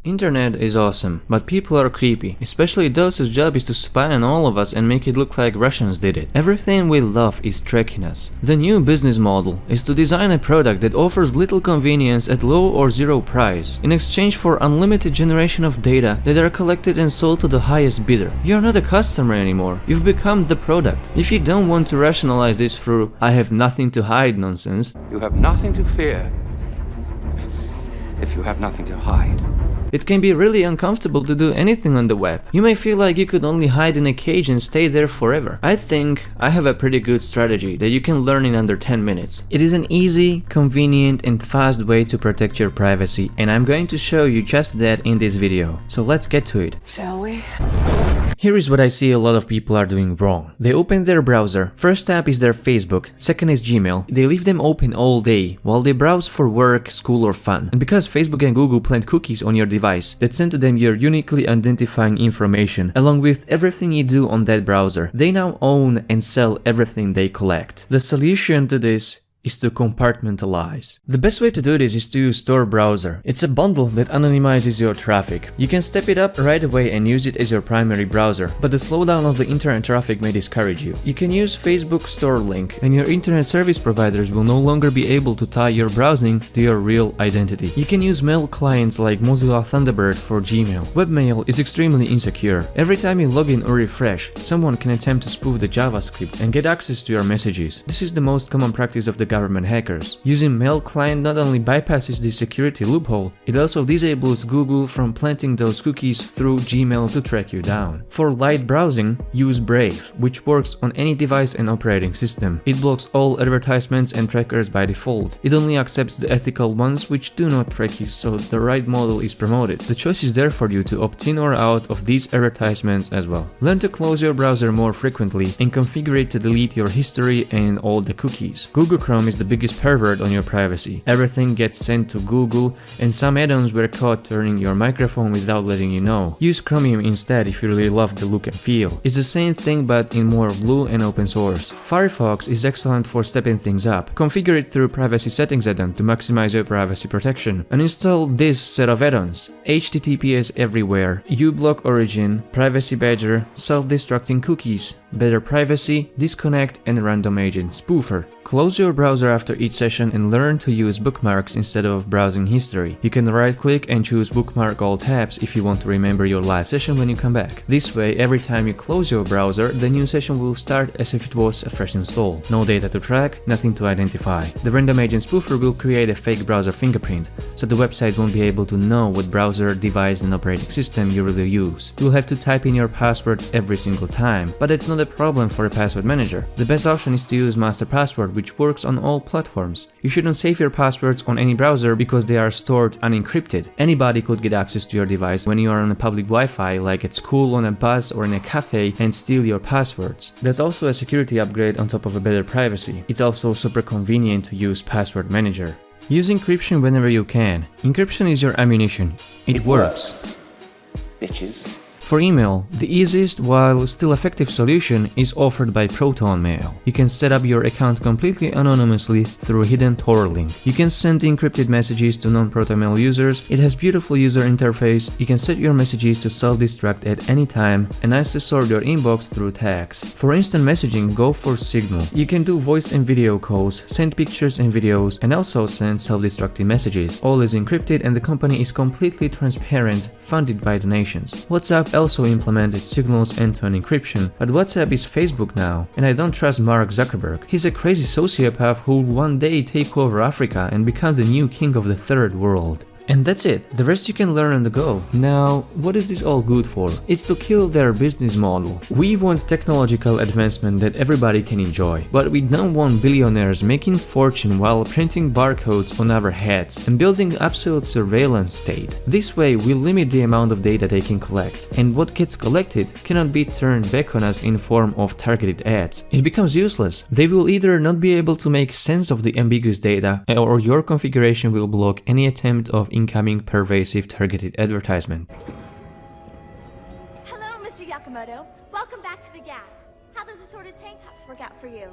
Internet is awesome, but people are creepy, especially those whose job is to spy on all of us and make it look like Russians did it. Everything we love is tracking us. The new business model is to design a product that offers little convenience at low or zero price, in exchange for unlimited generation of data that are collected and sold to the highest bidder. You're not a customer anymore, you've become the product. If you don't want to rationalize this through "I have nothing to hide" nonsense, you have nothing to fear if you have nothing to hide. it can be really uncomfortable to do anything on the web. You may feel like you could only hide in a cage and stay there forever. I think I have a pretty good strategy that you can learn in under 10 minutes. It is an easy, convenient and fast way to protect your privacy, and I'm going to show you just that in this video. So let's get to it. Shall we? Here is what I see a lot of people are doing wrong. They open their browser, first tab is their Facebook, second is Gmail. They leave them open all day while they browse for work, school or fun. And because Facebook and Google plant cookies on your device that send to them your uniquely identifying information along with everything you do on that browser, they now own and sell everything they collect. The solution to this is to compartmentalize. The best way to do this is to use Tor Browser. It's a bundle that anonymizes your traffic. You can step it up right away and use it as your primary browser, but the slowdown of the internet traffic may discourage you. You can use Facebook Store Link, and your internet service providers will no longer be able to tie your browsing to your real identity. You can use mail clients like Mozilla Thunderbird for Gmail. Webmail is extremely insecure. Every time you log in or refresh, someone can attempt to spoof the JavaScript and get access to your messages. This is the most common practice of the government hackers. Using Mail client not only bypasses this security loophole, it also disables Google from planting those cookies through Gmail to track you down. For light browsing, use Brave, which works on any device and operating system. It blocks all advertisements and trackers by default. It only accepts the ethical ones which do not track you, so the right model is promoted. The choice is there for you to opt in or out of these advertisements as well. Learn to close your browser more frequently and configure it to delete your history and all the cookies. Google Chrome is the biggest pervert on your privacy. Everything gets sent to Google, and some add-ons were caught turning your microphone without letting you know. Use Chromium instead if you really love the look and feel. It's the same thing but in more blue and open source. Firefox is excellent for stepping things up. Configure it through Privacy Settings add-on to maximize your privacy protection. Uninstall this set of add-ons: HTTPS Everywhere, uBlock Origin, Privacy Badger, Self-Destructing Cookies, Better Privacy, Disconnect and Random Agent Spoofer. Close your browser after each session and learn to use bookmarks instead of browsing history. You can right-click and choose Bookmark All Tabs if you want to remember your last session when you come back. This way, every time you close your browser, the new session will start as if it was a fresh install. No data to track, nothing to identify. The Random Agent Spoofer will create a fake browser fingerprint, so the website won't be able to know what browser, device and operating system you really use. You'll have to type in your passwords every single time, but it's not a problem for a password manager. The best option is to use Master Password, which works on all platforms. You shouldn't save your passwords on any browser because they are stored unencrypted. Anybody could get access to your device when you are on a public Wi-Fi, like at school, on a bus or in a cafe, and steal your passwords. That's also a security upgrade on top of a better privacy. It's also super convenient to use Password Manager. Use encryption whenever you can. Encryption is your ammunition. It works. Bitches. For email, the easiest while still effective solution is offered by ProtonMail. You can set up your account completely anonymously through a hidden Tor link. You can send encrypted messages to non-ProtonMail users. It has beautiful user interface. You can set your messages to self-destruct at any time and nicely sort your inbox through tags. For instant messaging, go for Signal. You can do voice and video calls, send pictures and videos, and also send self-destructing messages. All is encrypted and the company is completely transparent, funded by donations. WhatsApp also implemented Signal's end-to-end encryption, but WhatsApp is Facebook now, and I don't trust Mark Zuckerberg. He's a crazy sociopath who will one day take over Africa and become the new king of the third world. And that's it, the rest you can learn on the go. Now, what is this all good for? It's to kill their business model. We want technological advancement that everybody can enjoy, but we don't want billionaires making fortune while printing barcodes on our heads and building absolute surveillance state. This way we limit the amount of data they can collect, and what gets collected cannot be turned back on us in form of targeted ads. It becomes useless. They will either not be able to make sense of the ambiguous data, or your configuration will block any attempt of incoming pervasive targeted advertisement. Hello, Mr. Yakamoto. Welcome back to the Gap. How those assorted tank tops work out for you?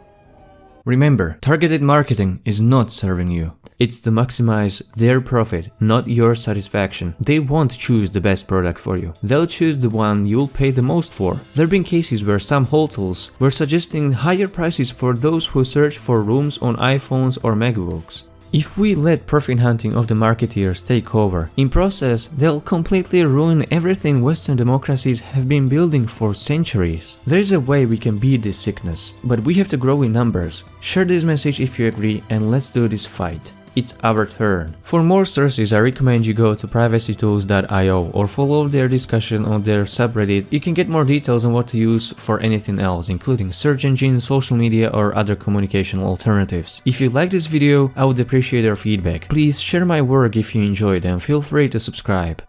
Remember, targeted marketing is not serving you. It's to maximize their profit, not your satisfaction. They won't choose the best product for you. They'll choose the one you'll pay the most for. There have been cases where some hotels were suggesting higher prices for those who search for rooms on iPhones or MacBooks. If we let profit hunting of the marketeers take over, in process, they'll completely ruin everything Western democracies have been building for centuries. There is a way we can beat this sickness, but we have to grow in numbers. Share this message if you agree, and let's do this fight. It's our turn. For more sources, I recommend you go to privacytools.io or follow their discussion on their subreddit. You can get more details on what to use for anything else, including search engines, social media, or other communication alternatives. If you like this video, I would appreciate your feedback. Please share my work if you enjoyed and feel free to subscribe.